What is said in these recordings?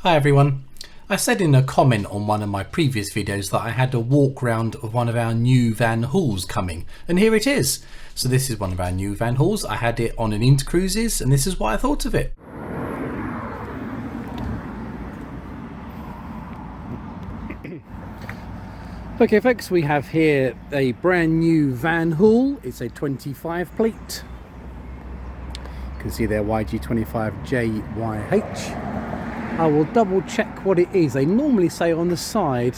Hi everyone. I said in a comment on one of my previous videos that I had a walk round of one of our new VanHools coming, and here it is. So this is one of our new VanHools. I had it on an Intercruises and this is what I thought of it. Okay folks, we have here a brand new VanHool. It's a 25 plate. You can see there YG25JYH. I will double check what it is. They normally say on the side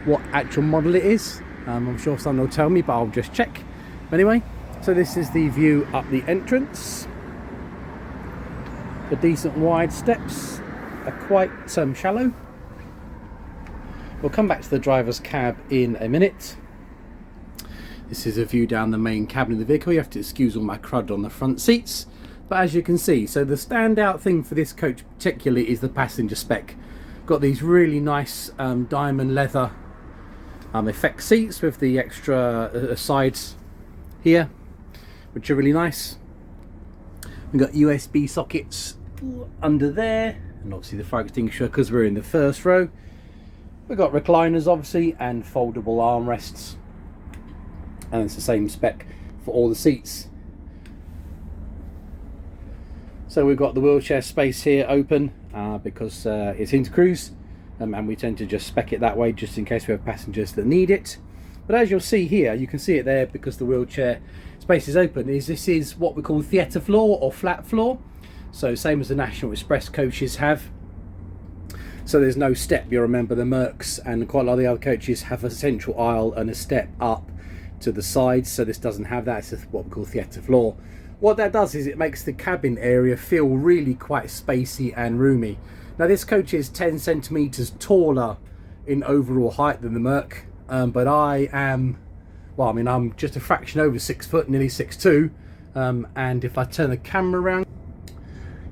what actual model it is. I'm sure someone will tell me, but I'll just check. Anyway, so this is the view up the entrance. The decent wide steps are quite shallow. We'll come back to the driver's cab in a minute. This is a view down the main cabin of the vehicle. You have to excuse all my crud on the front seats. But as you can see, so the standout thing for this coach particularly is the passenger spec. Got these really nice diamond leather effect seats with the extra sides here, which are really nice. We've got USB sockets under there, and obviously the fire extinguisher because we're in the first row. We've got recliners obviously and foldable armrests, and it's the same spec for all the seats. So we've got the wheelchair space here open because it's Intercruise, and we tend to just spec it that way just in case we have passengers that need it. But as you'll see here, you can see it there because the wheelchair space is open, this is what we call theatre floor or flat floor. So same as the National Express coaches have. So there's no step. You'll remember the Mercs and quite a lot of the other coaches have a central aisle and a step up to the sides. So this doesn't have that. It's what we call theatre floor. What that does is it makes the cabin area feel really quite spacey and roomy. Now this coach is 10 centimeters taller in overall height than the Merc, but I am, well, I mean, I'm just a fraction over 6 foot, nearly 6'2", and if I turn the camera around,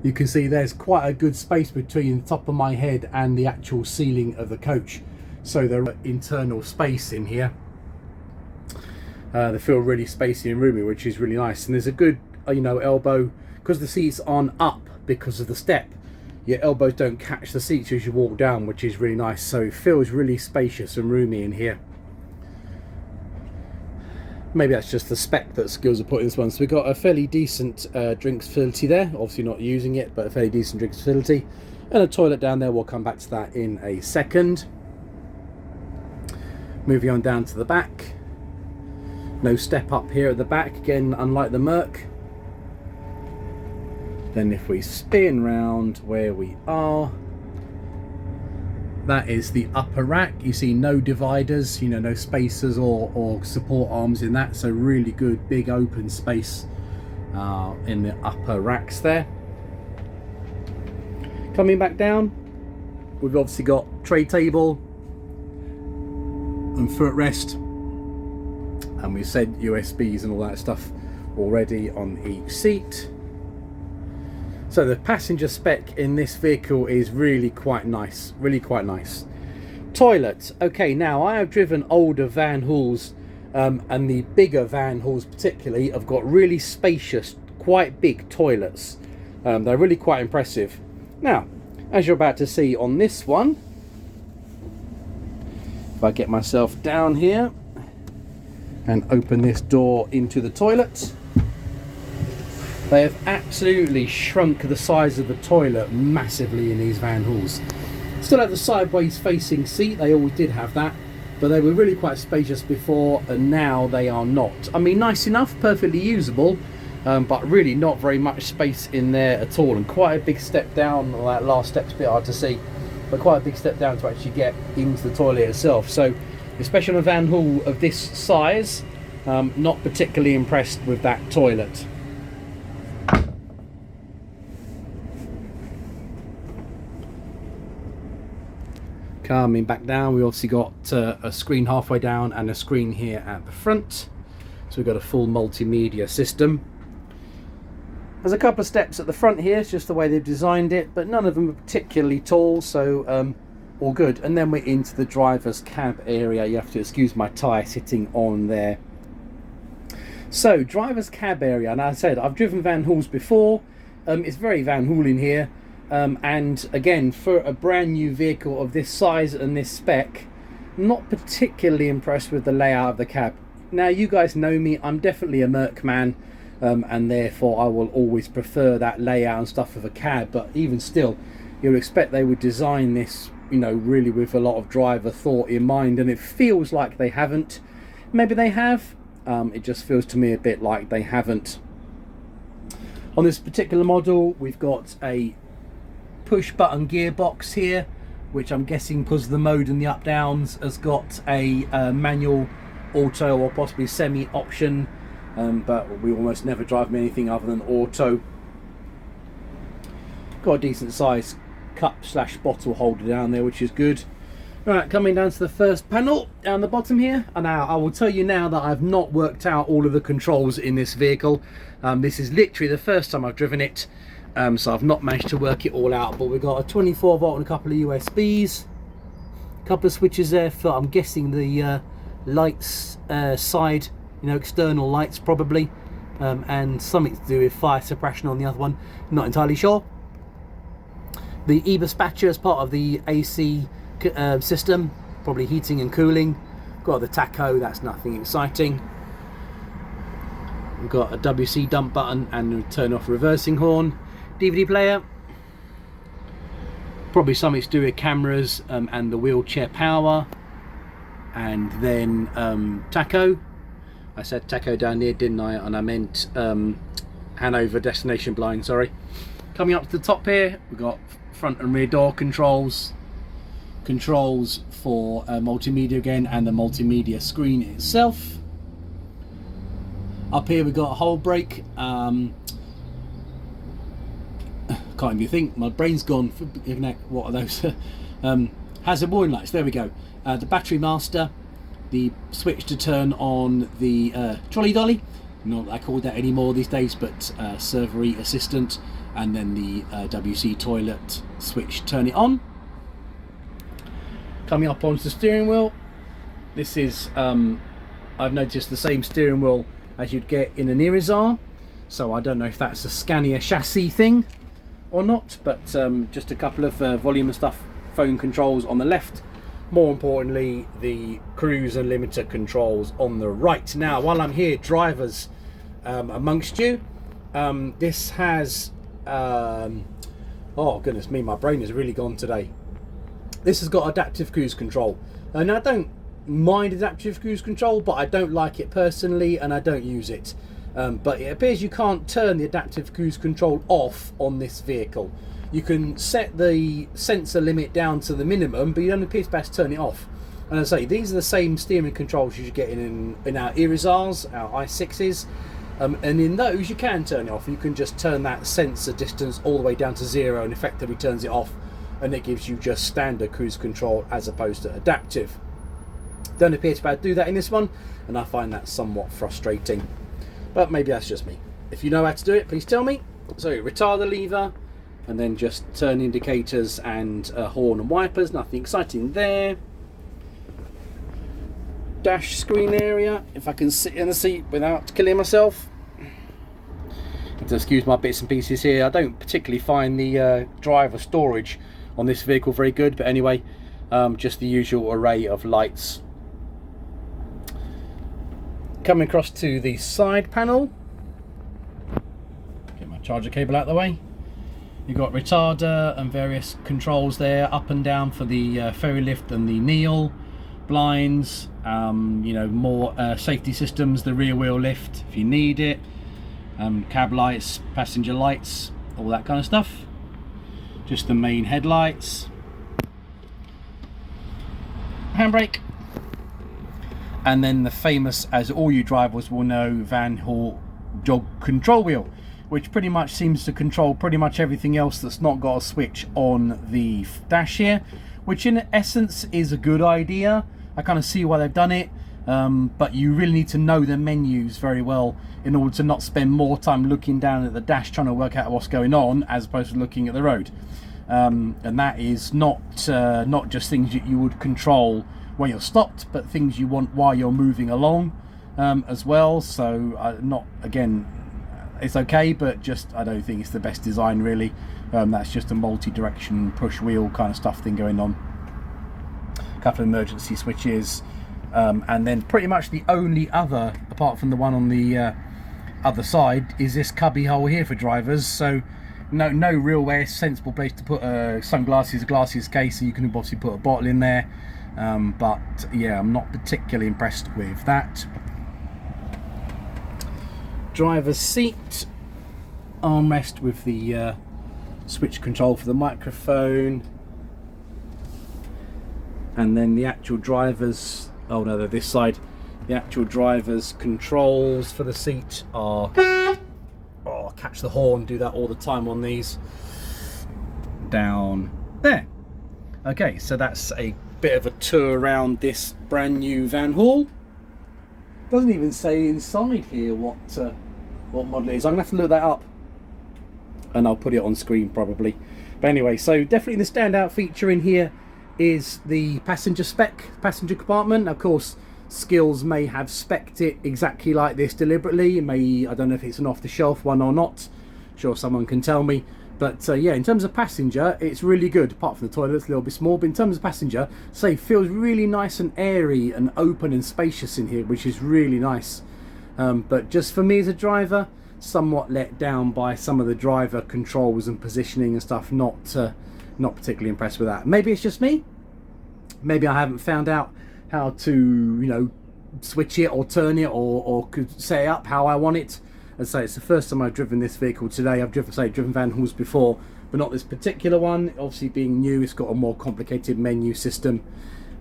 you can see there's quite a good space between the top of my head and the actual ceiling of the coach. So there are internal space in here. They feel really spacey and roomy, which is really nice. And there's a good, elbow, because the seats aren't up because of the step. Your elbows don't catch the seats as you walk down, which is really nice. So it feels really spacious and roomy in here. Maybe that's just the spec that Skills are putting this one. So we've got a fairly decent drinks facility there. Obviously not using it, but a fairly decent drinks facility. And a toilet down there. We'll come back to that in a second. Moving on down to the back. No step up here at the back. Again, unlike the Merc. Then if we spin round where we are, that is the upper rack. You see no dividers, no spacers or support arms in that. So really good big open space in the upper racks there. Coming back down, we've obviously got tray table and footrest. And we said USBs and all that stuff already on each seat. So the passenger spec in this vehicle is really quite nice, Toilet. Okay, now I have driven older VanHools, and the bigger VanHools particularly have got really spacious, quite big toilets. They're really quite impressive. Now, as you're about to see on this one, if I get myself down here and open this door into the toilet, they have absolutely shrunk the size of the toilet massively in these VanHools. Still have the sideways facing seat, they always did have that, but they were really quite spacious before, and now they are not. I mean, nice enough, perfectly usable, but really not very much space in there at all, and quite a big step down. Well, that last step's a bit hard to see, but quite a big step down to actually get into the toilet itself. So especially on a VanHool of this size, not particularly impressed with that toilet. Coming back down, we obviously got a screen halfway down and a screen here at the front. So we've got a full multimedia system. There's a couple of steps at the front here, it's just the way they've designed it, but none of them are particularly tall, so all good. And then we're into the driver's cab area. You have to excuse my tie sitting on there. So driver's cab area, and as I said, I've driven VanHools before. It's very VanHool in here. And again, for a brand new vehicle of this size and this spec, not particularly impressed with the layout of the cab. Now, you guys know me, I'm definitely a Merc man, and therefore I will always prefer that layout and stuff of a cab. But even still, you'd expect they would design this, you know, really with a lot of driver thought in mind, and it feels like they haven't. Maybe they have. It just feels to me a bit like they haven't. On this particular model, we've got a push button gearbox here, which I'm guessing, because of the mode and the up downs, has got a manual, auto, or possibly semi option, but we almost never drive anything other than auto. Got a decent size cup / bottle holder down there, which is good. Right, coming down to the first panel down the bottom here, and now I will tell you now that I've not worked out all of the controls in this vehicle. This is literally the first time I've driven it, so I've not managed to work it all out. But we've got a 24 volt and a couple of USBs, a couple of switches there for, I'm guessing, the lights side, you know, external lights probably, and something to do with fire suppression on the other one, not entirely sure. The e-dispatcher as part of the AC system, probably heating and cooling. Got the tacho, that's nothing exciting. We've got a WC dump button and a turn off reversing horn. DVD player, probably something to do with cameras and the wheelchair power. And then tacho, I said tacho down here, didn't I? And I meant Hanover destination blind, sorry. Coming up to the top here, we've got front and rear door controls for multimedia again, and the multimedia screen itself. Up here we've got a whole brake. Can't even think, my brain's gone. What are those? Hazard warning lights, there we go. The battery master, the switch to turn on the trolley dolly, not that I call that anymore these days, but servery assistant, and then the WC toilet switch, turn it on. Coming up onto the steering wheel, this is I've noticed the same steering wheel as you'd get in an Irizar, so I don't know if that's a Scania chassis thing or not, but just a couple of volume and stuff phone controls on the left. More importantly, the cruise and limiter controls on the right. Now, while I'm here, drivers amongst you, this has oh goodness me, my brain has really gone today. This has got adaptive cruise control, and I don't mind adaptive cruise control, but I don't like it personally, and I don't use it. But it appears you can't turn the adaptive cruise control off on this vehicle. You can set the sensor limit down to the minimum, but you don't appear to be able to turn it off. And as I say, these are the same steering controls you should get in our Irizars, our i6s, and in those you can turn it off. You can just turn that sensor distance all the way down to 0 and effectively turns it off, and it gives you just standard cruise control as opposed to adaptive. Don't appear to be able to do that in this one, and I find that somewhat frustrating, but maybe that's just me. If you know how to do it, please tell me. So retarder lever, and then just turn indicators and horn and wipers, nothing exciting there. Dash screen area, if I can sit in the seat without killing myself. Have to excuse my bits and pieces here. I don't particularly find the driver storage on this vehicle very good, but anyway, just the usual array of lights. Coming across to the side panel, get my charger cable out of the way. You've got retarder and various controls there, up and down for the ferry lift and the kneel, blinds, you know, more safety systems, the rear wheel lift if you need it, cab lights, passenger lights, all that kind of stuff. Just the main headlights, handbrake, and then the famous, as all you drivers will know, VanHool jog control wheel, which pretty much seems to control pretty much everything else that's not got a switch on the dash here, which in essence is a good idea. I kind of see why they've done it, but you really need to know the menus very well in order to not spend more time looking down at the dash trying to work out what's going on as opposed to looking at the road. And that is not just things that you would control when you're stopped, but things you want while you're moving along as well. So not, again, it's okay, but just I don't think it's the best design really. That's just a multi-direction push wheel kind of stuff thing going on. A couple of emergency switches, and then pretty much the only other, apart from the one on the other side, is this cubby hole here for drivers. So no real sensible place to put sunglasses, glasses case, so you can obviously put a bottle in there. But yeah, I'm not particularly impressed with that. Driver's seat, armrest with the switch control for the microphone, and then the actual driver's, oh no, they're this side. The actual driver's controls for the seat are, oh, catch the horn, do that all the time on these, down there. Okay, so that's a bit of a tour around this brand new VanHool. Doesn't even say inside here what model it is. I'm gonna have to look that up, and I'll put it on screen probably. But anyway, so definitely the standout feature in here is the passenger passenger compartment. Now, of course, Skills may have spec'd it exactly like this deliberately. I don't know if it's an off-the-shelf one or not. Sure, someone can tell me. But yeah, in terms of passenger, it's really good. Apart from the toilet's a little bit small, but in terms of passenger, say, feels really nice and airy and open and spacious in here, which is really nice. But just for me as a driver, somewhat let down by some of the driver controls and positioning and stuff. Not particularly impressed with that. Maybe it's just me. Maybe I haven't found out how to, you know, switch it or turn it or could set it up how I want it. As I say, it's the first time I've driven this vehicle today. I've driven VanHools before, but not this particular one. Obviously, being new, it's got a more complicated menu system.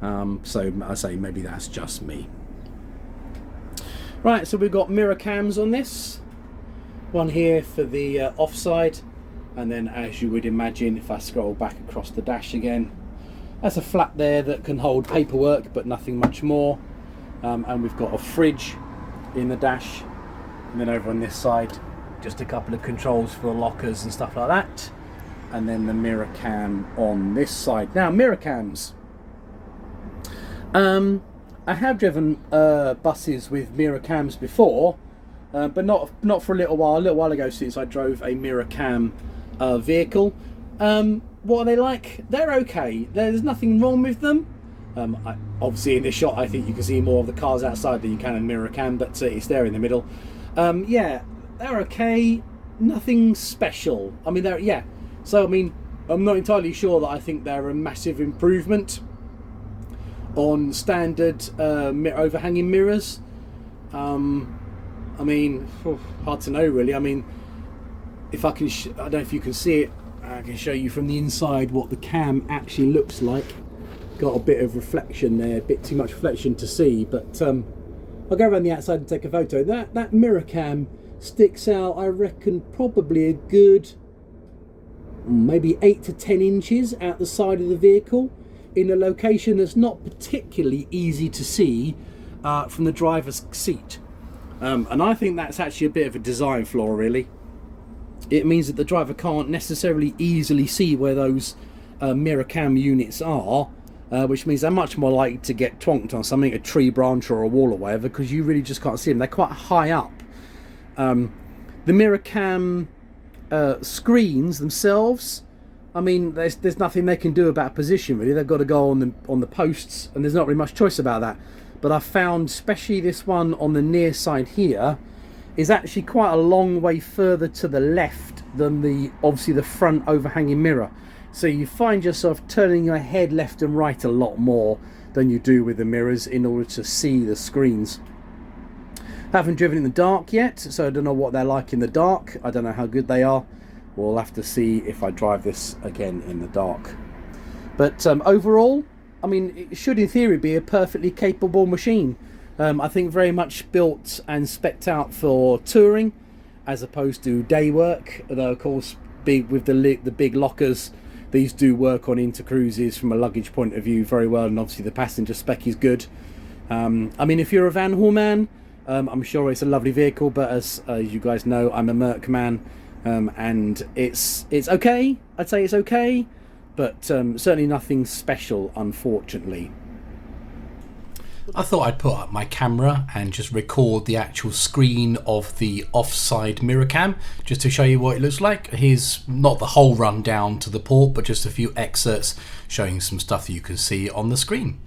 So I say maybe that's just me. Right, so we've got mirror cams on this. One here for the offside, and then, as you would imagine, if I scroll back across the dash again, that's a flap there that can hold paperwork, but nothing much more. And we've got a fridge in the dash. And then over on this side, just a couple of controls for the lockers and stuff like that. And then the mirror cam on this side. Now, mirror cams. I have driven buses with mirror cams before, but not for a little while. A little while ago, since I drove a mirror cam vehicle. What are they like? They're okay. There's nothing wrong with them. Obviously, in this shot, I think you can see more of the cars outside than you can in mirror cam, but it's there in the middle. Yeah, they're okay. Nothing special. I mean, yeah. So I mean, I'm not entirely sure that I think they're a massive improvement on standard overhanging mirrors. I mean, hard to know really. I mean, if I can, I don't know if you can see it. I can show you from the inside what the cam actually looks like. Got a bit of reflection there, a bit too much reflection to see, but I'll go around the outside and take a photo. That mirror cam sticks out, I reckon, probably a good maybe 8 to 10 inches out the side of the vehicle, in a location that's not particularly easy to see from the driver's seat. And I think that's actually a bit of a design flaw, really. It means that the driver can't necessarily easily see where those mirror cam units are, which means they're much more likely to get twonked on something, a tree branch or a wall or whatever, because you really just can't see them. They're quite high up. The mirror cam screens themselves, I mean, there's nothing they can do about position really. They've got to go on the posts, and there's not really much choice about that. But I found, especially this one on the near side here, is actually quite a long way further to the left than obviously the front overhanging mirror. So you find yourself turning your head left and right a lot more than you do with the mirrors in order to see the screens. Haven't driven in the dark yet, so I don't know what they're like in the dark. I don't know how good they are. We'll have to see if I drive this again in the dark. But overall, I mean, it should in theory be a perfectly capable machine. I think very much built and spec'd out for touring as opposed to day work, although of course with the big lockers, these do work on intercruises from a luggage point of view very well, and obviously the passenger spec is good. I mean, if you're a VanHool man, I'm sure it's a lovely vehicle, but as you guys know, I'm a Merc man, and it's okay. I'd say it's okay, but certainly nothing special, unfortunately. I thought I'd put up my camera and just record the actual screen of the offside mirror cam just to show you what it looks like. Here's not the whole run down to the port, but just a few excerpts showing some stuff that you can see on the screen.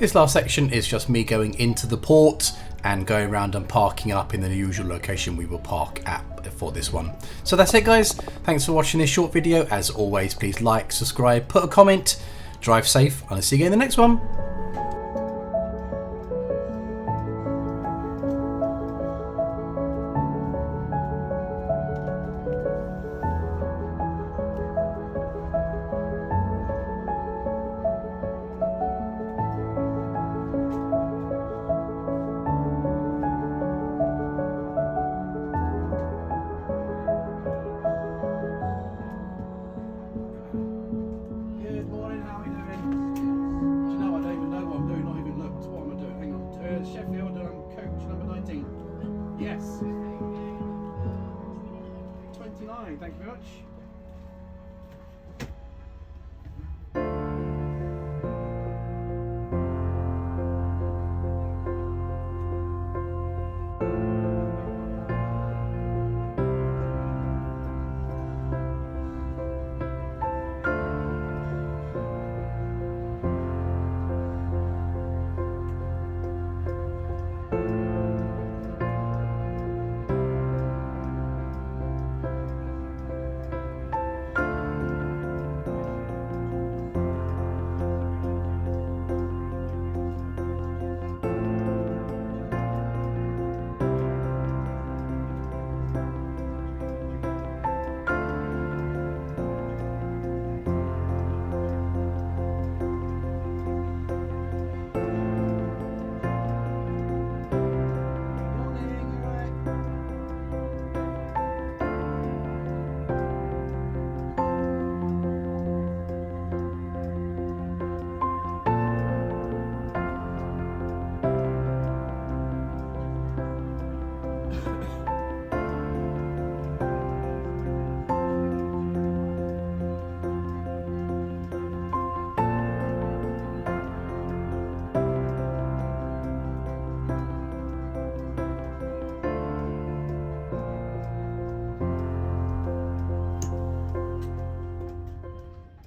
This last section is just me going into the port and going around and parking up in the usual location we will park at for this one. So that's it, guys. Thanks for watching this short video. As always, please like, subscribe, put a comment, drive safe, and I'll see you again in the next one. Yes. 29, thank you very much.